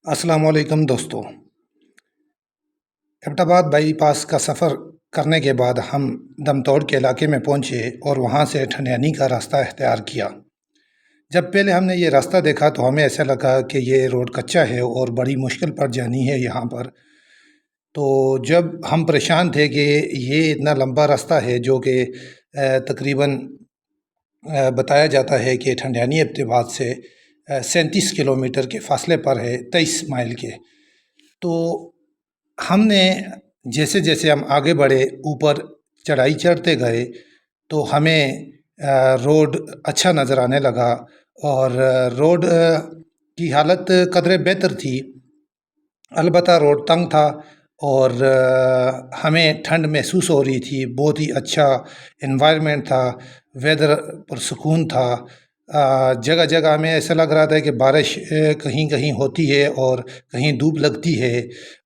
अस्सलाम वालेकुम दोस्तों। एबटाबाद बाईपास का सफ़र करने के बाद हम दमतोड़ के इलाके में पहुंचे और वहां से ठंडियानी का रास्ता इख्तियार किया। जब पहले हमने ये रास्ता देखा तो हमें ऐसा लगा कि ये रोड कच्चा है और बड़ी मुश्किल पड़ जानी है यहाँ पर। तो जब हम परेशान थे कि ये इतना लंबा रास्ता है जो कि तकरीबन बताया जाता है कि ठंडियानी एबटाबाद से 37 किलोमीटर के फासले पर है, 23 माइल के। तो हमने जैसे जैसे हम आगे बढ़े, ऊपर चढ़ाई चढ़ते गए तो हमें रोड अच्छा नज़र आने लगा और रोड की हालत कदरे बेहतर थी। अलबत्ता रोड तंग था और हमें ठंड महसूस हो रही थी। बहुत ही अच्छा एनवायरनमेंट था, वेदर पुरसुकून था। जगह जगह हमें ऐसा लग रहा था कि बारिश कहीं कहीं होती है और कहीं धूप लगती है।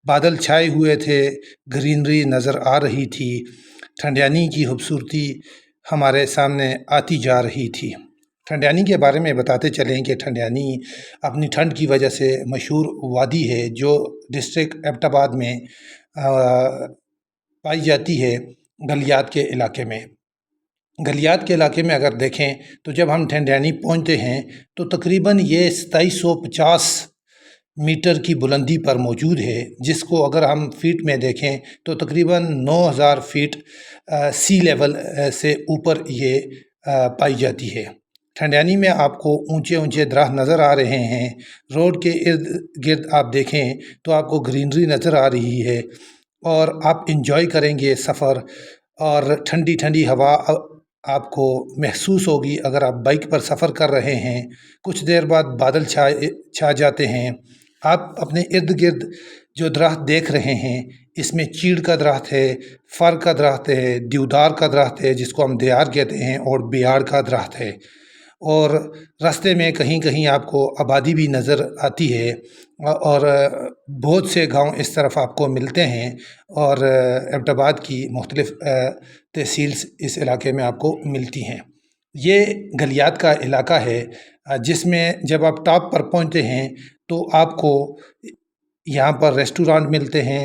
बादल छाए हुए थे, ग्रीनरी नज़र आ रही थी। ठंडियानी की खूबसूरती हमारे सामने आती जा रही थी। ठंडियानी के बारे में बताते चलें कि ठंडियानी अपनी ठंड की वजह से मशहूर वादी है जो डिस्ट्रिक्ट एबटाबाद में पाई जाती है, गलियात के इलाके में। गलियात के इलाके में अगर देखें तो जब हम ठंडियानी पहुंचते हैं तो तकरीबन ये 2750 मीटर की बुलंदी पर मौजूद है, जिसको अगर हम फीट में देखें तो तकरीबन 9000 फीट सी लेवल से ऊपर ये पाई जाती है। ठंडियानी में आपको ऊंचे ऊंचे दरख्त नज़र आ रहे हैं। रोड के इर्द गिर्द आप देखें तो आपको ग्रीनरी नज़र आ रही है और आप इंजॉय करेंगे सफ़र। और ठंडी ठंडी हवा आपको महसूस होगी अगर आप बाइक पर सफ़र कर रहे हैं। कुछ देर बाद बादल छा जाते हैं। आप अपने इर्द गिर्द जो दरख्त देख रहे हैं, इसमें चीड़ का दरख्त है, फर का दरख्त है, देवदार का दरख्त है जिसको हम देयार कहते हैं, और बेयाड़ का दरख्त है। और रास्ते में कहीं कहीं आपको आबादी भी नज़र आती है और बहुत से गांव इस तरफ आपको मिलते हैं और एबटाबाद की मुख्तलिफ़ तहसील इस इलाके में आपको मिलती हैं। ये गलियात का इलाका है जिसमें जब आप टॉप पर पहुंचते हैं तो आपको यहाँ पर रेस्टोरेंट मिलते हैं।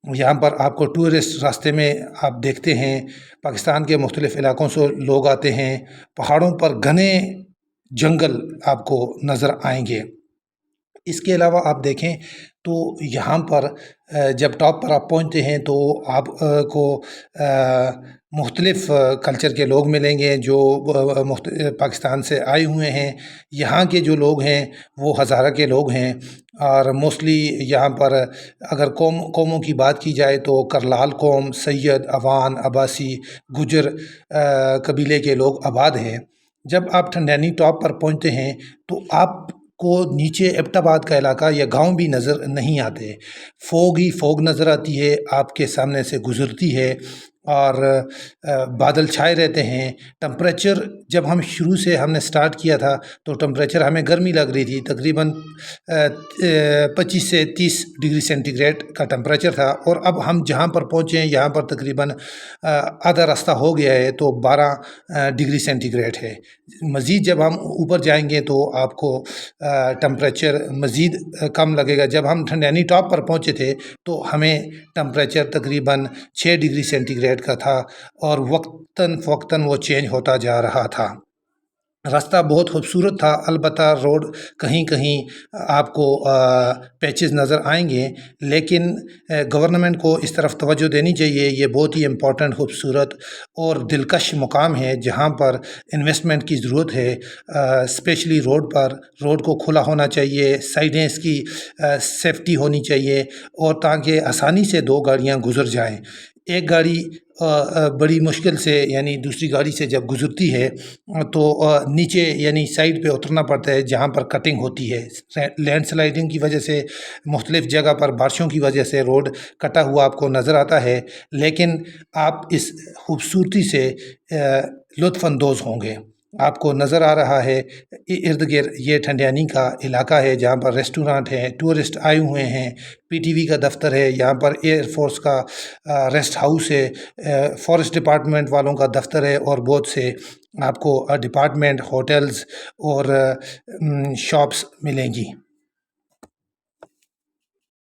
यहाँ पर आपको टूरिस्ट रास्ते में आप देखते हैं पाकिस्तान के मुख्तलिफ़ इलाकों से लोग आते हैं। पहाड़ों पर घने जंगल आपको नज़र आएंगे। इसके अलावा आप देखें तो यहाँ पर जब टॉप पर आप पहुँचते हैं तो आप को मुख्तलिफ़ कल्चर के लोग मिलेंगे जो पाकिस्तान से आए हुए हैं। यहाँ के जो लोग हैं वो हज़ारा के लोग हैं और मोस्टली यहाँ पर अगर कौमों की बात की जाए तो करलाल कौम, सैयद, अवान, अब्बासी, गुजर कबीले के लोग आबाद हैं। जब आप ठंडियानी टॉप पर पहुँचते हैं तो आपको नीचे एबटाबाद का इलाका या गांव भी नज़र नहीं आते। फोग ही फोग नज़र आती है, आपके सामने से गुज़रती है और बादल छाए रहते हैं। टेम्परेचर जब हम शुरू से हमने स्टार्ट किया था तो टेम्परेचर हमें गर्मी लग रही थी, तकरीबन 25 से 30 डिग्री सेंटीग्रेड का टेम्परेचर था। और अब हम जहाँ पर पहुँचे हैं यहाँ पर तकरीबन आधा रास्ता हो गया है तो 12 डिग्री सेंटीग्रेड है। मज़ीद जब हम ऊपर जाएंगे तो आपको टेम्परेचर मज़ीद कम लगेगा। जब हम ठंडियानी टॉप पर पहुँचे थे तो हमें टेम्परेचर तकरीबन 6 डिग्री सेंटीग्रेड का था और वक्तन फ़वक्तन वो चेंज होता जा रहा था। रास्ता बहुत खूबसूरत था, अलबत्ता रोड कहीं कहीं आपको पैचेस नज़र आएंगे, लेकिन गवर्नमेंट को इस तरफ तवज्जो देनी चाहिए। ये बहुत ही इम्पोर्टेंट, खूबसूरत और दिलकश मुकाम है जहाँ पर इन्वेस्टमेंट की ज़रूरत है। स्पेशली रोड पर, रोड को खुला होना चाहिए, साइडें इसकी सेफ्टी होनी चाहिए और ताकि आसानी से दो गाड़ियाँ गुजर जाएँ। एक गाड़ी बड़ी मुश्किल से यानी दूसरी गाड़ी से जब गुज़रती है तो नीचे यानी साइड पे उतरना पड़ता है जहाँ पर कटिंग होती है। लैंडस्लाइडिंग की वजह से मुख्तलिफ़ जगह पर बारिशों की वजह से रोड कटा हुआ आपको नज़र आता है, लेकिन आप इस खूबसूरती से लुत्फ़अंदोज़ होंगे। आपको नज़र आ रहा है इर्द गिर्द ये ठंडियानी का इलाका है जहाँ पर रेस्टोरेंट है, टूरिस्ट आए हुए हैं, पीटीवी का दफ्तर है, यहाँ पर एयरफोर्स का रेस्ट हाउस है, फॉरेस्ट डिपार्टमेंट वालों का दफ्तर है और बहुत से आपको डिपार्टमेंट, होटल्स और शॉप्स मिलेंगी।